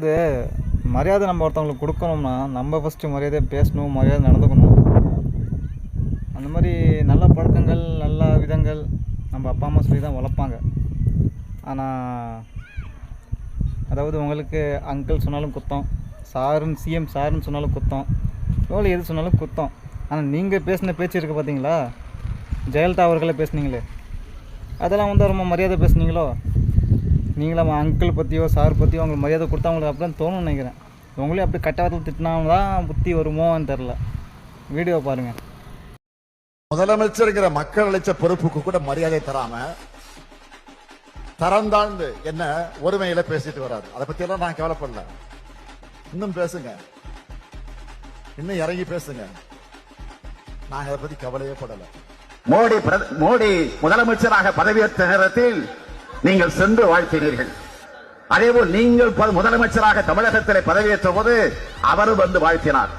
அது மரியாதை நம்ம ஒருத்தவங்களுக்கு கொடுக்கணும்னா நம்ம ஃபஸ்ட்டு மரியாதையை பேசணும், மரியாதை நடந்துக்கணும். அந்த மாதிரி நல்ல பழக்கங்கள் நல்ல விதங்கள் நம்ம அப்பா அம்மா சொல்லி தான் வளர்ப்பாங்க. ஆனால் அதாவது உங்களுக்கு அங்கிள் சொன்னாலும் குத்தம், சாருன்னு சிஎம் சாருன்னு சொன்னாலும் குத்தம், எவ்வளோ எது சொன்னாலும் குத்தம். ஆனால் நீங்கள் பேசின பேச்சு இருக்குது பார்த்தீங்களா, ஜெயலலிதா அவர்களை பேசுனீங்களே, அதெல்லாம் வந்து ரொம்ப மரியாதை பேசுனீங்களோ. நீங்களும் அங்கிள் பற்றியோ சார் பற்றியோ அவங்களுக்கு மரியாதை கொடுத்தா அவங்களுக்கு அப்படின்னு தோணுன்னு நினைக்கிறேன். உங்களே அப்படி கட்டாயத்தில் திட்டினாலும் தான் புத்தி வருமோன்னு தெரில. வீடியோ பாருங்கள். முதலமைச்சருங்கிற மக்கள் அளித்த பொறுப்புக்கு கூட மரியாதை தராம தரந்தாழ்ந்து என்ன ஒருமையில பேசிட்டு வராரு. அதை பத்தி எல்லாம் நான் கவலைப்படல. இன்னும் பேசுங்க, இன்னும் இறங்கி பேசுங்க, நாங்க அதை பத்தி கவலையே படல. மோடி முதலமைச்சராக பதவியேற்ற நேரத்தில் நீங்கள் சென்று வாழ்த்தினீர்கள். அதேபோல் நீங்கள் முதலமைச்சராக தமிழகத்தில் பதவியேற்ற போது அவரும் வந்து வாழ்த்தினார்.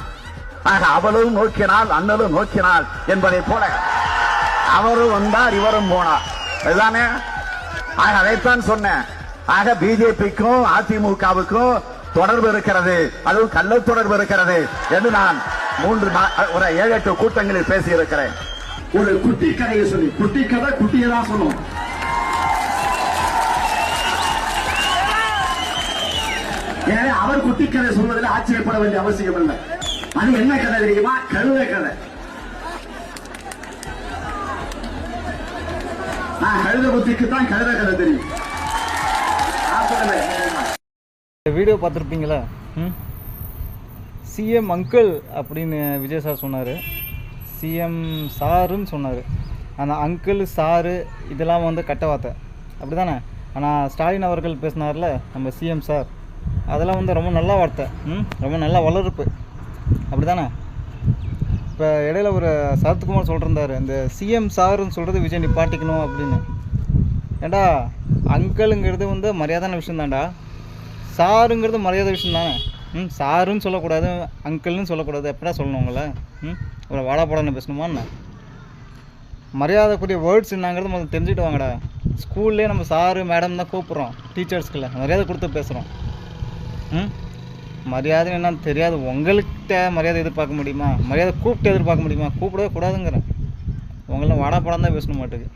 ஆக அவளும் நோக்கினாள், அண்ணலும் நோக்கினாள் என்பதை போல அவரும் வந்தார், இவரும் போனார். அதுதானே? ஆக அதைத்தான் சொன்னேன். ஆக பிஜேபிக்கும் அதிமுகவுக்கும் தொடர்பு இருக்கிறது, அதுவும் கள்ள தொடர்பு இருக்கிறது என்று நான் 7-8 கூட்டங்களில் பேசியிருக்கிறேன். ஒரு குட்டி கதையை சொல்லி, குட்டி கதை குட்டியை தான் சொல்லும். எனவே அவர் குட்டி கதை சொல்வதில் ஆச்சரியப்பட வேண்டிய அவசியம் இல்லை. அது என்ன கதை தெரியுமா? கழுத கதை. கழுத புத்திக்கு தான் கழுத கதை தெரியும். வீடியோ பார்த்துருப்பீங்களா? சிஎம் அங்கிள் அப்படின்னு விஜய் சார் சொன்னார், சிஎம் சாருன்னு சொன்னார். அந்த அங்கிள் சாரு இதெல்லாம் வந்து கட்ட வார்த்தை, அப்படி தானே? ஆனால் ஸ்டாலின் அவர்கள் பேசினார்ல நம்ம சிஎம் சார், அதெல்லாம் வந்து ரொம்ப நல்ல வார்த்தை, ரொம்ப நல்ல வளர்ப்பு, அப்படி தானே? இப்போ இடையில ஒரு சரத்குமார் சொல்லிருந்தார், இந்த சிஎம் சாருன்னு சொல்கிறது விஜய் நிப்பாட்டிக்கணும் அப்படின்னு. ஏண்டா, அங்கிளுங்கிறது வந்து மரியாதையான விஷயம் தான்டா, சாருங்கிறது மரியாதை விஷயம் தானே. சாருன்னு சொல்லக்கூடாது, அங்கிள்னு சொல்லக்கூடாது, எப்படா சொல்லணும் உங்களை? ஒரு வாடாப்படான்னு பேசணுமா என்ன? மரியாதைக்குரிய வேர்ட்ஸ் என்னங்கிறது முதல்ல தெரிஞ்சுட்டு வாங்கடா. ஸ்கூல்லேயே நம்ம சாரு மேடம் தான் கூப்பிட்றோம், டீச்சர்ஸ்க்குள்ள மரியாதை கொடுத்து பேசுகிறோம். மரியாதை என்னன்னு தெரியாது. உங்கள்கிட்ட மரியாதை எதிர்பார்க்க முடியுமா? மரியாதை கூப்பிட்டு எதிர்பார்க்க முடியுமா? கூப்பிடவே கூடாதுங்கிறேன். உங்களெலாம் வாடா படம் தான் பேசணும் மாட்டுக்கு.